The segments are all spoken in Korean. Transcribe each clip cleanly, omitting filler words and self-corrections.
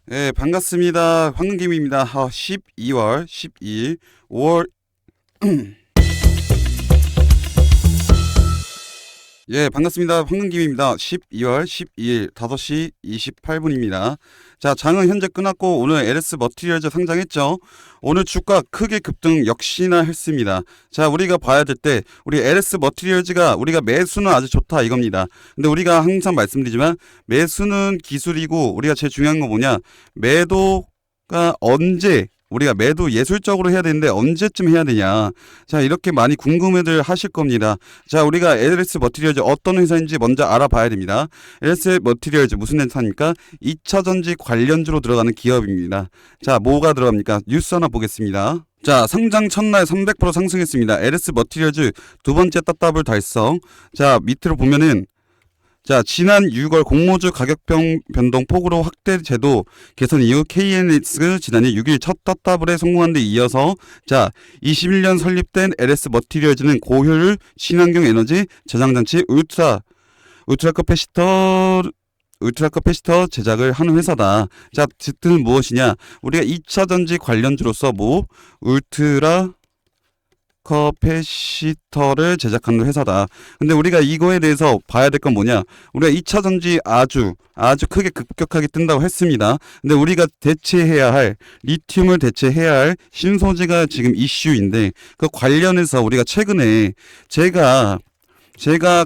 예, 반갑습니다. 황금김입니다. 12월 12일, 5월, 예, 반갑습니다. 황금김입니다. 12월 12일, 5시 28분입니다. 자, 장은 현재 끝났고, 오늘 LS 머티리얼즈 상장했죠? 오늘 주가 크게 급등 역시나 했습니다. 자, 우리가 봐야 될 때, 우리 LS 머티리얼즈가 우리가 매수는 아주 좋다 이겁니다. 근데 우리가 항상 말씀드리지만, 매수는 기술이고, 우리가 제일 중요한 거 뭐냐? 매도가 언제, 우리가 매도 예술적으로 해야 되는데 언제쯤 해야 되냐. 자, 이렇게 많이 궁금해들 하실 겁니다. 자, 우리가 LS 머티리얼즈 어떤 회사인지 먼저 알아봐야 됩니다. LS 머티리얼즈 무슨 회사입니까? 2차전지 관련주로 들어가는 기업입니다. 자, 뭐가 들어갑니까? 뉴스 하나 보겠습니다. 자, 상장 첫날 300% 상승했습니다. LS 머티리얼즈 두 번째 따따블 달성. 자, 밑으로 보면은 자, 지난 6월 공모주 가격 변동 폭으로 확대 제도 개선 이후 KNX 지난해 6일 첫 따따블에 성공한 데 이어서 자, 21년 설립된 LS 머티리얼즈는 고효율 친환경 에너지 저장장치 울트라 커패시터 제작을 하는 회사다. 자, 뜻은 무엇이냐? 우리가 2차 전지 관련주로서 울트라 커패시터를 제작하는 회사다. 근데 우리가 이거에 대해서 봐야 될 건 뭐냐? 우리가 2차 전지 아주 크게 급격하게 뜬다고 했습니다. 근데 우리가 대체해야 할 리튬을 대체해야 할 신소재가 지금 이슈인데 그 관련해서 우리가 최근에 제가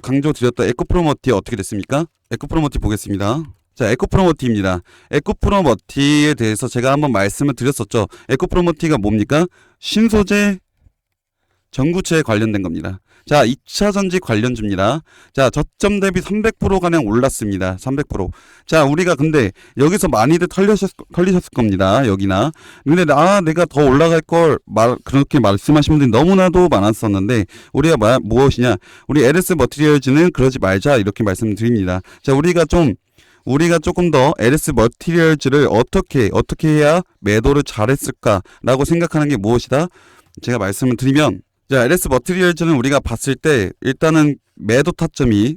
강조드렸던 에코프로머티 어떻게 됐습니까? 에코프로머티 보겠습니다. 자, 에코프로머티입니다. 에코프로머티에 대해서 제가 한번 말씀을 드렸었죠. 에코프로머티가 뭡니까? 신소재 전구체에 관련된 겁니다. 자, 2차 전지 관련주입니다. 자, 저점 대비 300%가량 올랐습니다. 300%. 자, 우리가 근데 여기서 많이들 털리셨을 겁니다. 여기나. 근데 내가 더 올라갈 걸 그렇게 말씀하신 분들이 너무나도 많았었는데 우리가 무엇이냐? 우리 LS 머티리얼즈는 그러지 말자 이렇게 말씀드립니다. 자, 우리가 조금 더 LS 머티리얼즈를 어떻게 해야 매도를 잘했을까라고 생각하는 게 무엇이다? 제가 말씀을 드리면 자, LS 머티리얼즈는 우리가 봤을 때 일단은 매도 타점이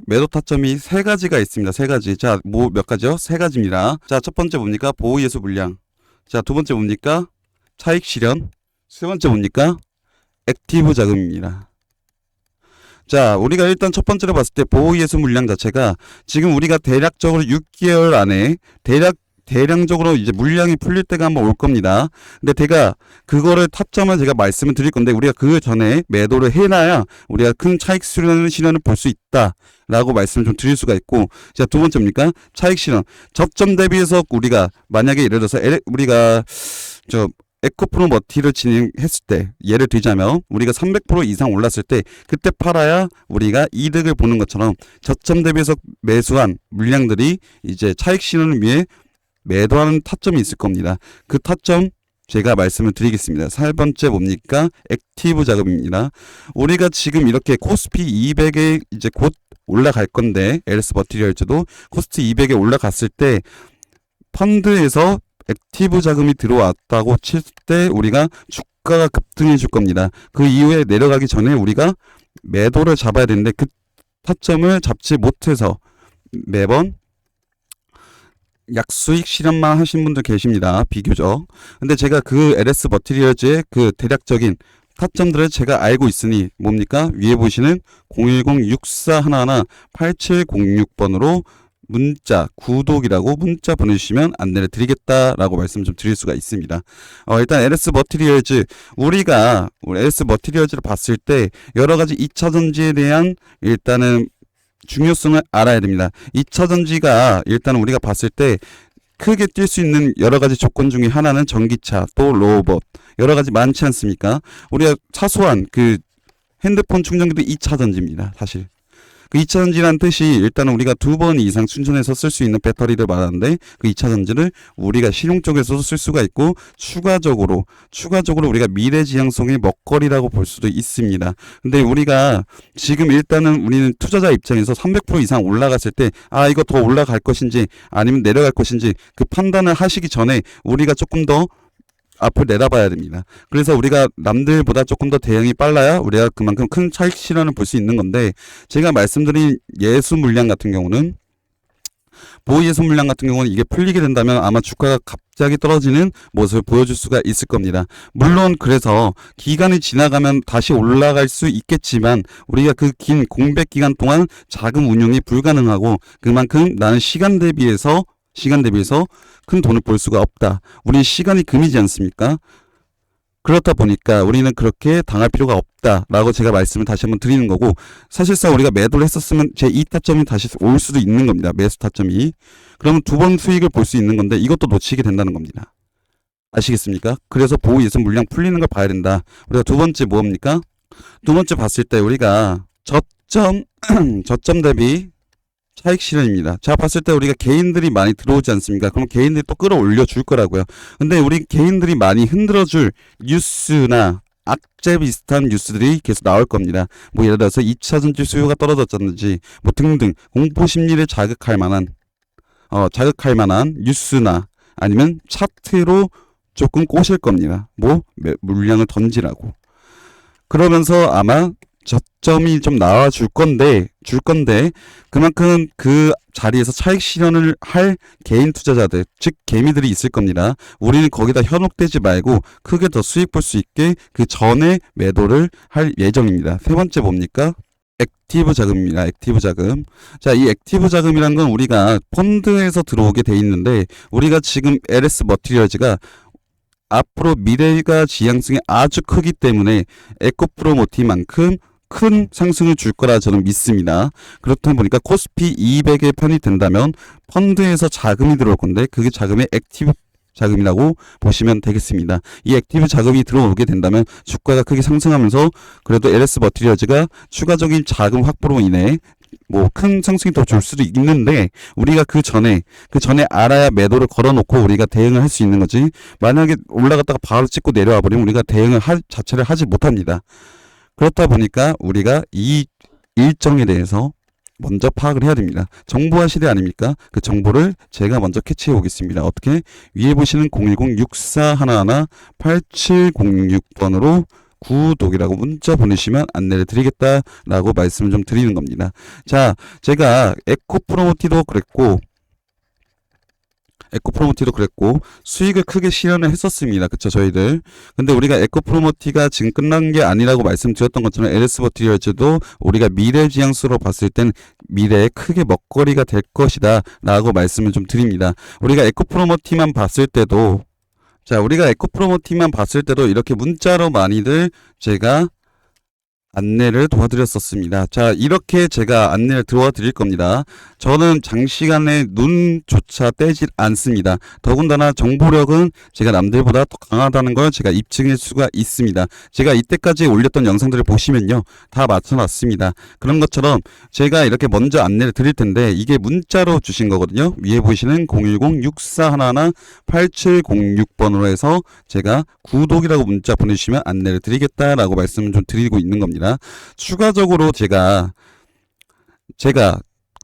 세 가지가 있습니다. 세 가지. 자, 몇 가지요? 세 가지입니다. 자, 첫 번째 뭡니까? 보호예수 물량. 자, 두 번째 뭡니까? 차익 실현. 세 번째 뭡니까? 액티브 자금입니다. 자, 우리가 일단 첫 번째로 봤을 때 보호예수 물량 자체가 지금 우리가 대략적으로 6개월 안에 대량적으로 이제 물량이 풀릴 때가 한번 올 겁니다. 근데 그거를 타점을 제가 말씀을 드릴 건데 우리가 그 전에 매도를 해놔야 우리가 큰 차익 실현을 볼 수 있다라고 말씀을 좀 드릴 수가 있고, 자, 두 번째입니까? 차익 실현. 저점 대비해서 우리가 만약에 예를 들어서 우리가 에코프로 머티를 진행했을 때 예를 들자면 우리가 300% 이상 올랐을 때 그때 팔아야 우리가 이득을 보는 것처럼 저점 대비해서 매수한 물량들이 이제 차익 실현을 위해 매도하는 타점이 있을 겁니다. 그 타점 제가 말씀을 드리겠습니다. 세 번째 뭡니까? 액티브 자금입니다. 우리가 지금 이렇게 코스피 200에 이제 곧 올라갈 건데 LS 머티리얼즈도 코스피 200에 올라갔을 때 펀드에서 액티브 자금이 들어왔다고 칠 때 우리가 주가가 급등해 줄 겁니다. 그 이후에 내려가기 전에 우리가 매도를 잡아야 되는데 그 타점을 잡지 못해서 매번 약수익 실현만 하신 분들 계십니다. 비교적. 근데 제가 그 LS 머티리얼즈의 그 대략적인 타점들을 제가 알고 있으니 뭡니까? 위에 보시는 010-6411-8706번으로 문자 구독이라고 문자 보내주시면 안내를 드리겠다라고 말씀 좀 드릴 수가 있습니다. 일단 LS 머티리얼즈를 봤을 때 여러 가지 2차 전지에 대한 일단은 중요성을 알아야 됩니다. 2차 전지가 일단 우리가 봤을 때 크게 뛸 수 있는 여러 가지 조건 중에 하나는 전기차, 또 로봇, 여러 가지 많지 않습니까? 우리가 사소한 그 핸드폰 충전기도 2차 전지입니다. 사실. 그 2차 전지란 뜻이 일단은 우리가 2번 이상 충전해서 쓸 수 있는 배터리를 말하는데 그 2차 전지를 우리가 실용 쪽에서도 쓸 수가 있고 추가적으로 우리가 미래지향성의 먹거리라고 볼 수도 있습니다. 근데 우리가 지금 일단은 우리는 투자자 입장에서 300% 이상 올라갔을 때 이거 더 올라갈 것인지 아니면 내려갈 것인지 그 판단을 하시기 전에 우리가 조금 더 앞을 내다봐야 됩니다. 그래서 우리가 남들보다 조금 더 대응이 빨라야 우리가 그만큼 큰 차익 실현을 볼 수 있는 건데 제가 말씀드린 예수 물량 같은 경우는 보호예수 물량 같은 경우는 이게 풀리게 된다면 아마 주가가 갑자기 떨어지는 모습을 보여줄 수가 있을 겁니다. 물론 그래서 기간이 지나가면 다시 올라갈 수 있겠지만 우리가 그 긴 공백 기간 동안 자금 운용이 불가능하고 그만큼 나는 시간 대비해서 큰 돈을 벌 수가 없다. 우리 시간이 금이지 않습니까? 그렇다 보니까 우리는 그렇게 당할 필요가 없다라고 제가 말씀을 다시 한번 드리는 거고, 사실상 우리가 매도를 했었으면 제 2타점이 다시 올 수도 있는 겁니다. 매수 타점이. 그러면 두 번 수익을 볼 수 있는 건데 이것도 놓치게 된다는 겁니다. 아시겠습니까? 그래서 보호 예수 물량 풀리는 걸 봐야 된다. 우리가 두 번째 뭡니까? 두 번째 봤을 때 우리가 저점 대비 차익 실현입니다. 자, 봤을 때 우리가 개인들이 많이 들어오지 않습니까? 그럼 개인들이 또 끌어올려 줄 거라고요. 근데 우리 개인들이 많이 흔들어 줄 뉴스나 악재 비슷한 뉴스들이 계속 나올 겁니다. 뭐 예를 들어서 2차 전지 수요가 떨어졌다든지 뭐 등등 공포 심리를 자극할 만한 뉴스나 아니면 차트로 조금 꼬실 겁니다. 뭐 물량을 던지라고. 그러면서 아마 저점이 좀 나와 줄 건데 그만큼 그 자리에서 차익 실현을 할 개인 투자자들, 즉 개미들이 있을 겁니다. 우리는 거기다 현혹되지 말고 크게 더 수익 볼 수 있게 그 전에 매도를 할 예정입니다. 세 번째 뭡니까? 액티브 자금입니다. 액티브 자금. 자, 이 액티브 자금이란 건 우리가 펀드에서 들어오게 돼 있는데 우리가 지금 LS 머티리얼즈가 앞으로 미래가 지향성이 아주 크기 때문에 에코프로모티만큼 큰 상승을 줄 거라 저는 믿습니다. 그렇다 보니까 코스피 200에 편이 된다면 펀드에서 자금이 들어올 건데 그게 자금의 액티브 자금이라고 보시면 되겠습니다. 이 액티브 자금이 들어오게 된다면 주가가 크게 상승하면서 그래도 LS 머티리얼즈가 추가적인 자금 확보로 인해 뭐 큰 상승이 더 줄 수도 있는데 우리가 그 전에 알아야 매도를 걸어놓고 우리가 대응을 할 수 있는 거지. 만약에 올라갔다가 바로 찍고 내려와 버리면 우리가 대응을 자체를 하지 못합니다. 그렇다 보니까 우리가 이 일정에 대해서 먼저 파악을 해야 됩니다. 정보화 시대 아닙니까? 그 정보를 제가 먼저 캐치해 오겠습니다. 어떻게? 위에 보시는 010-6411-8706번으로 구독이라고 문자 보내시면 안내를 드리겠다라고 말씀을 좀 드리는 겁니다. 자, 제가 에코프로모티도 그랬고 수익을 크게 실현을 했었습니다. 그쵸, 저희들. 근데 우리가 에코프로모티가 지금 끝난 게 아니라고 말씀드렸던 것처럼 LS 머티리얼즈도 우리가 미래지향수로 봤을 땐 미래에 크게 먹거리가 될 것이다 라고 말씀을 좀 드립니다. 우리가 에코프로모티만 봤을 때도 이렇게 문자로 많이들 제가 안내를 도와드렸었습니다. 자, 이렇게 제가 안내를 도와드릴 겁니다. 저는 장시간에 눈조차 떼질 않습니다. 더군다나 정보력은 제가 남들보다 더 강하다는 걸 제가 입증할 수가 있습니다. 제가 이때까지 올렸던 영상들을 보시면요. 다 맞춰놨습니다. 그런 것처럼 제가 이렇게 먼저 안내를 드릴 텐데 이게 문자로 주신 거거든요. 위에 보이시는 010-6411-8706번으로 해서 제가 구독이라고 문자 보내주시면 안내를 드리겠다라고 말씀을 좀 드리고 있는 겁니다. 추가적으로 제가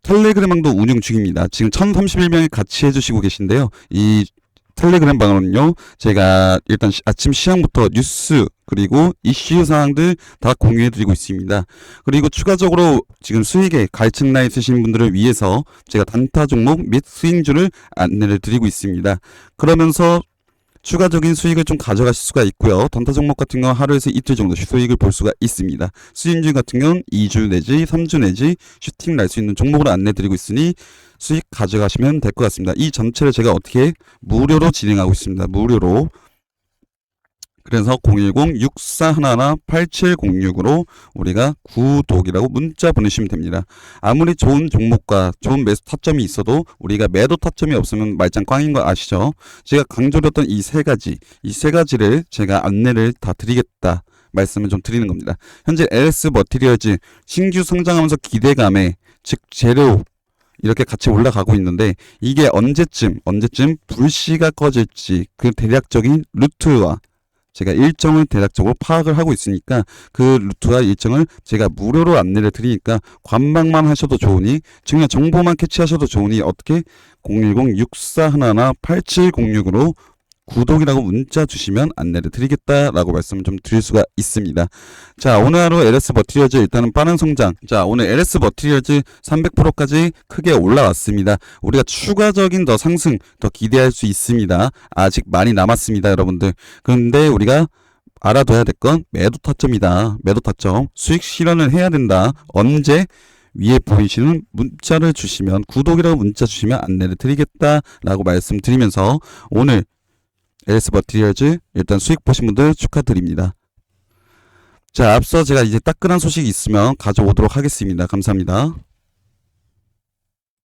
텔레그램방도 운영 중입니다. 지금 1031명이 같이 해주시고 계신데요. 이 텔레그램 방으로는요, 제가 일단 아침 시황부터 뉴스 그리고 이슈 사항들 다 공유해드리고 있습니다. 그리고 추가적으로 지금 수익에 갈증나 있으신 분들을 위해서 제가 단타 종목 및 스윙주를 안내를 드리고 있습니다. 그러면서 추가적인 수익을 좀 가져가실 수가 있고요. 단타 종목 같은 건 하루에서 이틀 정도 수익을 볼 수가 있습니다. 수익주 같은 경우는 2주 내지 3주 내지 슈팅 날 수 있는 종목을 안내드리고 있으니 수익 가져가시면 될 것 같습니다. 이 전체를 제가 어떻게 무료로 진행하고 있습니다. 무료로. 그래서 010-6411-8706으로 우리가 구독이라고 문자 보내시면 됩니다. 아무리 좋은 종목과 좋은 매수 타점이 있어도 우리가 매도 타점이 없으면 말짱 꽝인 거 아시죠? 제가 강조했던 이 세 가지를 제가 안내를 다 드리겠다 말씀을 좀 드리는 겁니다. 현재 LS 머티리얼즈 신규 성장하면서 기대감에 즉 재료 이렇게 같이 올라가고 있는데 이게 언제쯤 불씨가 꺼질지 그 대략적인 루트와 제가 일정을 대략적으로 파악을 하고 있으니까 그 루트와 일정을 제가 무료로 안내를 드리니까 관망만 하셔도 좋으니 중요한 정보만 캐치하셔도 좋으니 어떻게 010-6411-8706으로 구독이라고 문자 주시면 안내를 드리겠다라고 말씀을 좀 드릴 수가 있습니다. 자, 오늘 하루 LS 머티리얼즈 일단은 빠른 성장. 자, 오늘 LS 머티리얼즈 300%까지 크게 올라왔습니다. 우리가 추가적인 더 상승 더 기대할 수 있습니다. 아직 많이 남았습니다, 여러분들. 그런데 우리가 알아둬야 될 건 매도 타점이다. 매도 타점. 수익 실현을 해야 된다. 언제? 위에 보이시는 문자를 주시면, 구독이라고 문자 주시면 안내를 드리겠다라고 말씀드리면서 오늘 LS 머티리얼즈 일단 수익 보신 분들 축하드립니다. 자, 앞서 제가 이제 따끈한 소식이 있으면 가져오도록 하겠습니다. 감사합니다.